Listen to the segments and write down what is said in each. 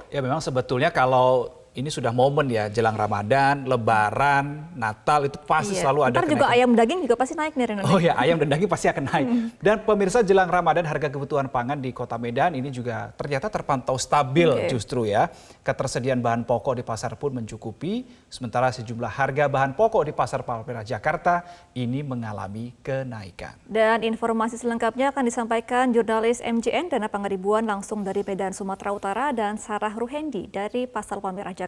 Ya memang sebetulnya kalau ini sudah momen ya jelang Ramadan, Lebaran, Natal itu pasti selalu ada kenaikan. Juga ayam daging juga pasti naik nih Reno. Oh ya, ayam dan daging pasti akan naik. Dan pemirsa jelang Ramadan harga kebutuhan pangan di Kota Medan ini juga ternyata terpantau stabil justru ya. Ketersediaan bahan pokok di pasar pun mencukupi, sementara sejumlah harga bahan pokok di Pasar Palmerah Jakarta ini mengalami kenaikan. Dan informasi selengkapnya akan disampaikan jurnalis MJN Dana Pangaribuan langsung dari Medan, Sumatera Utara dan Sarah Ruhendi dari Pasar Palmerah Jakarta.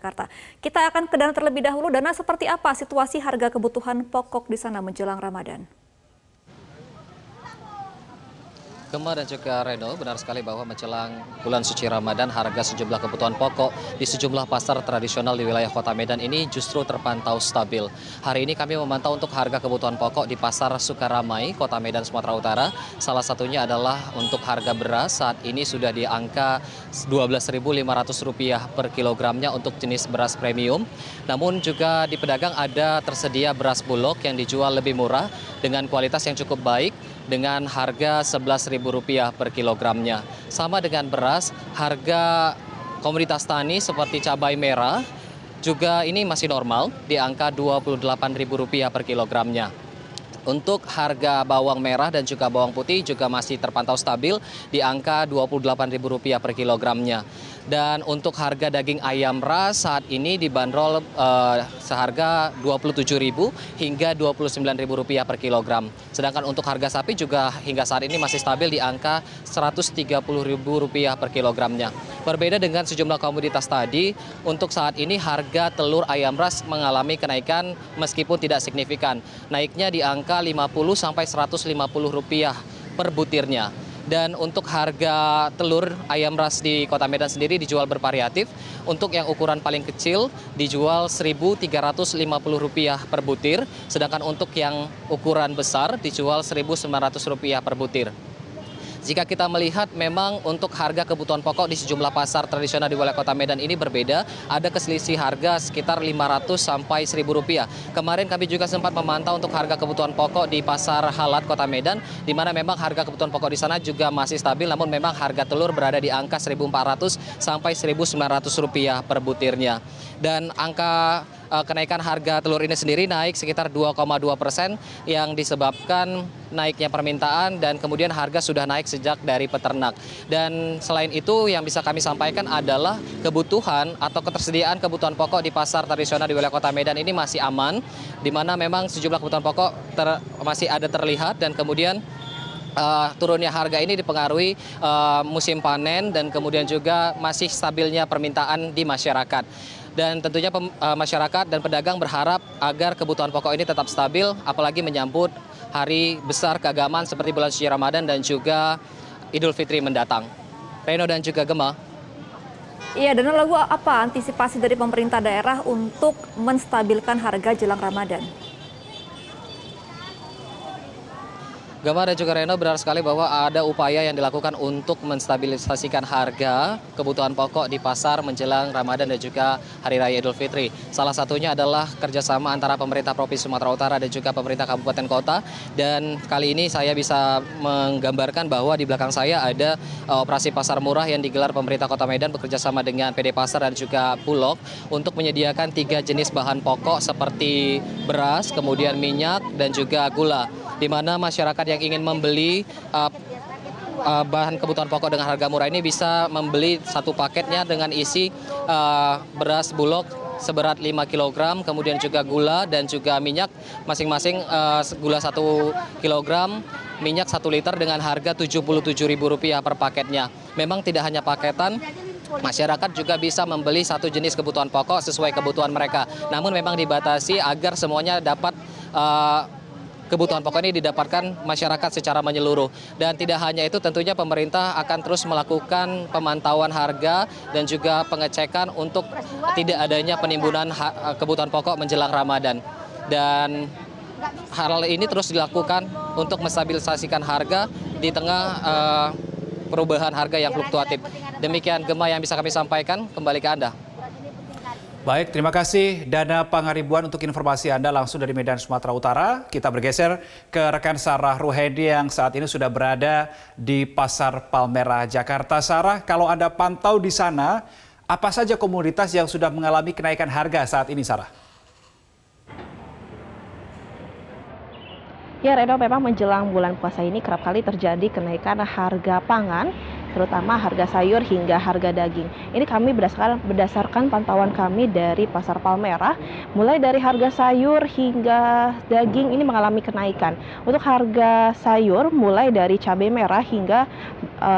Kita akan ke Dana terlebih dahulu. Dana, seperti apa situasi harga kebutuhan pokok di sana menjelang Ramadan? Gemma dan juga Reno, benar sekali bahwa menjelang bulan suci Ramadan harga sejumlah kebutuhan pokok di sejumlah pasar tradisional di wilayah Kota Medan ini justru terpantau stabil. Hari ini kami memantau untuk harga kebutuhan pokok di Pasar Sukaramai, Kota Medan, Sumatera Utara. Salah satunya adalah untuk harga beras saat ini sudah di angka Rp12.500 per kilogramnya untuk jenis beras premium. Namun juga di pedagang ada tersedia beras bulog yang dijual lebih murah dengan kualitas yang cukup baik, dengan harga Rp11.000 per kilogramnya. Sama dengan beras, harga komoditas tani seperti cabai merah juga ini masih normal di angka Rp28.000 per kilogramnya. Untuk harga bawang merah dan juga bawang putih juga masih terpantau stabil di angka Rp28.000 per kilogramnya. Dan untuk harga daging ayam ras saat ini dibanderol seharga Rp27.000 hingga Rp29.000 per kilogram. Sedangkan untuk harga sapi juga hingga saat ini masih stabil di angka Rp130.000 per kilogramnya. Berbeda dengan sejumlah komoditas tadi, untuk saat ini harga telur ayam ras mengalami kenaikan meskipun tidak signifikan. Naiknya di angka Rp50 sampai Rp150 per butirnya. Dan untuk harga telur ayam ras di Kota Medan sendiri dijual bervariatif. Untuk yang ukuran paling kecil dijual Rp1.350 per butir, sedangkan untuk yang ukuran besar dijual Rp1.900 per butir. Jika kita melihat memang untuk harga kebutuhan pokok di sejumlah pasar tradisional di wilayah Kota Medan ini berbeda, ada keselisih harga sekitar Rp500 sampai Rp1.000. Kemarin kami juga sempat memantau untuk harga kebutuhan pokok di Pasar Halat Kota Medan, di mana memang harga kebutuhan pokok di sana juga masih stabil, namun memang harga telur berada di angka Rp1.400 sampai Rp1.900 per butirnya. Dan angka kenaikan harga telur ini sendiri naik sekitar 2,2% yang disebabkan naiknya permintaan dan kemudian harga sudah naik sejak dari peternak. Dan selain itu yang bisa kami sampaikan adalah kebutuhan atau ketersediaan kebutuhan pokok di pasar tradisional di wilayah Kota Medan ini masih aman, di mana memang sejumlah kebutuhan pokok masih ada terlihat dan kemudian turunnya harga ini dipengaruhi musim panen dan kemudian juga masih stabilnya permintaan di masyarakat. Dan tentunya masyarakat dan pedagang berharap agar kebutuhan pokok ini tetap stabil, apalagi menyambut hari besar keagamaan seperti bulan suci Ramadan dan juga Idul Fitri mendatang. Reno dan juga Gemma. Iya, dan lalu apa antisipasi dari pemerintah daerah untuk menstabilkan harga jelang Ramadan? Gemma dan juga Reno, benar sekali bahwa ada upaya yang dilakukan untuk menstabilisasikan harga kebutuhan pokok di pasar menjelang Ramadan dan juga Hari Raya Idul Fitri. Salah satunya adalah kerjasama antara pemerintah Provinsi Sumatera Utara dan juga pemerintah Kabupaten Kota. Dan kali ini saya bisa menggambarkan bahwa di belakang saya ada operasi pasar murah yang digelar pemerintah Kota Medan bekerjasama dengan PD Pasar dan juga Bulog untuk menyediakan 3 jenis bahan pokok seperti beras, kemudian minyak dan juga gula, di mana masyarakat yang ingin membeli bahan kebutuhan pokok dengan harga murah ini bisa membeli satu paketnya dengan isi beras bulog seberat 5 kg, kemudian juga gula dan juga minyak masing-masing gula 1 kg, minyak 1 liter dengan harga Rp77.000 per paketnya. Memang tidak hanya paketan, masyarakat juga bisa membeli satu jenis kebutuhan pokok sesuai kebutuhan mereka. Namun memang dibatasi agar semuanya dapat kebutuhan pokok ini didapatkan masyarakat secara menyeluruh. Dan tidak hanya itu, tentunya pemerintah akan terus melakukan pemantauan harga dan juga pengecekan untuk tidak adanya penimbunan kebutuhan pokok menjelang Ramadan. Dan hal ini terus dilakukan untuk menstabilisasikan harga di tengah perubahan harga yang fluktuatif. Demikian Gemma yang bisa kami sampaikan, kembali ke Anda. Baik, terima kasih Dana Pangaribuan untuk informasi Anda langsung dari Medan, Sumatera Utara. Kita bergeser ke rekan Sarah Ruhendi yang saat ini sudah berada di Pasar Palmerah Jakarta. Sarah, kalau Anda pantau di sana, Apa saja komoditas yang sudah mengalami kenaikan harga saat ini, Sarah? Ya Reno, memang menjelang bulan puasa ini kerap kali terjadi kenaikan harga pangan, terutama harga sayur hingga harga daging. Ini kami berdasarkan pantauan kami dari Pasar Palmerah, mulai dari harga sayur hingga daging ini mengalami kenaikan. Untuk harga sayur mulai dari cabai merah hingga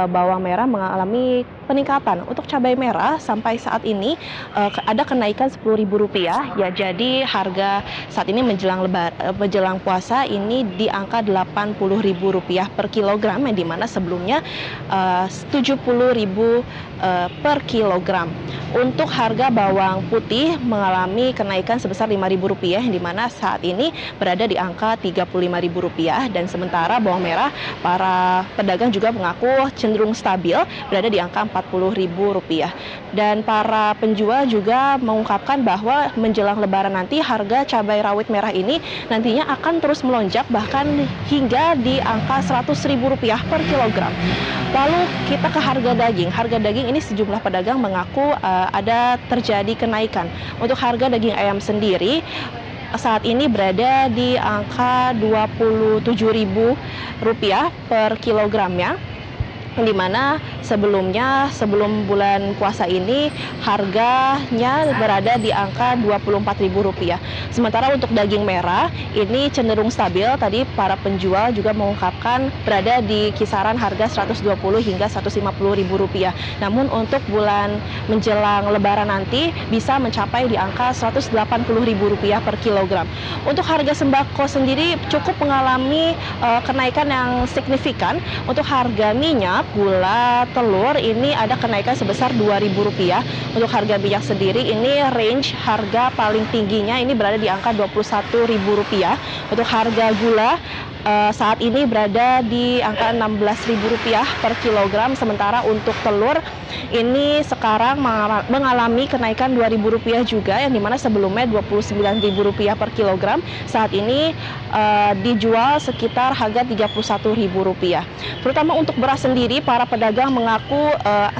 bawang merah mengalami peningkatan. Untuk cabai merah sampai saat ini ada kenaikan Rp10.000 ya. Jadi harga saat ini menjelang puasa ini di angka Rp80.000 per kilogram, yang dimana sebelumnya Rp70.000 per kilogram. Untuk harga bawang putih mengalami kenaikan sebesar Rp5.000, yang dimana saat ini berada di angka Rp35.000, dan sementara bawang merah para pedagang juga mengaku cenderung stabil berada di angka Rp40.000. Dan para penjual juga mengungkapkan bahwa menjelang Lebaran nanti harga cabai rawit merah ini nantinya akan terus melonjak bahkan hingga di angka Rp100.000 per kilogram. Lalu kita ke harga daging. Harga daging ini sejumlah pedagang mengaku ada terjadi kenaikan. Untuk harga daging ayam sendiri saat ini berada di angka Rp27.000 per kilogramnya, di mana sebelum bulan puasa ini harganya berada di angka Rp24.000. Sementara untuk daging merah ini cenderung stabil. Tadi para penjual juga mengungkapkan berada di kisaran harga Rp120 hingga Rp150.000. Namun untuk bulan menjelang Lebaran nanti bisa mencapai di angka Rp180.000 per kilogram. Untuk harga sembako sendiri cukup mengalami kenaikan yang signifikan. Untuk harga minyak, gula, telur ini ada kenaikan sebesar Rp2.000. Untuk harga minyak sendiri ini range harga paling tingginya ini berada di angka Rp21.000. Untuk harga gula saat ini berada di angka Rp16.000 per kilogram. Sementara untuk telur ini sekarang mengalami kenaikan Rp2.000 juga, yang dimana sebelumnya Rp29.000 per kilogram. Saat ini dijual sekitar harga Rp31.000. Terutama untuk beras sendiri, para pedagang mengaku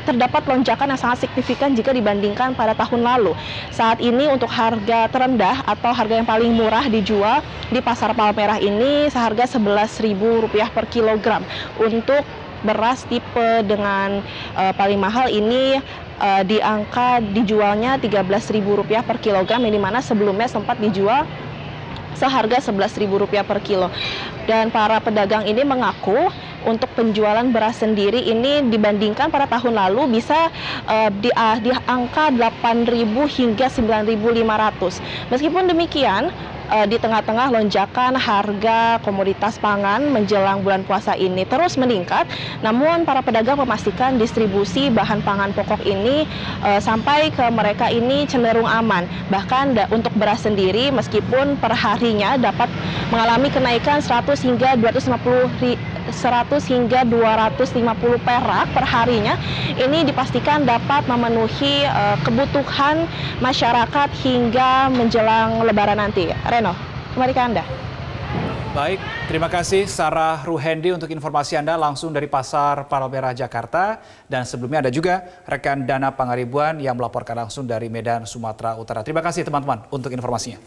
terdapat lonjakan yang sangat signifikan jika dibandingkan pada tahun lalu. Saat ini untuk harga terendah atau harga yang paling murah dijual di Pasar Palmerah ini seharga Rp11.000 per kilogram. Untuk beras tipe dengan paling mahal ini dijualnya Rp13.000 per kilogram, yang dimana sebelumnya sempat dijual seharga Rp11.000 per kilo. Dan para pedagang ini mengaku untuk penjualan beras sendiri ini dibandingkan pada tahun lalu bisa di angka Rp8.000 hingga Rp9.500. Meskipun demikian, di tengah-tengah lonjakan harga komoditas pangan menjelang bulan puasa ini terus meningkat, namun para pedagang memastikan distribusi bahan pangan pokok ini sampai ke mereka ini cenderung aman. Bahkan untuk beras sendiri, meskipun per harinya dapat mengalami kenaikan 100 hingga 250 perak per harinya, ini dipastikan dapat memenuhi kebutuhan masyarakat hingga menjelang Lebaran nanti. Reno, kembali ke Anda. Baik, terima kasih Sarah Ruhendi untuk informasi Anda langsung dari Pasar Palmerah, Jakarta. Dan sebelumnya ada juga rekan Dana Pangaribuan yang melaporkan langsung dari Medan, Sumatera Utara. Terima kasih teman-teman untuk informasinya.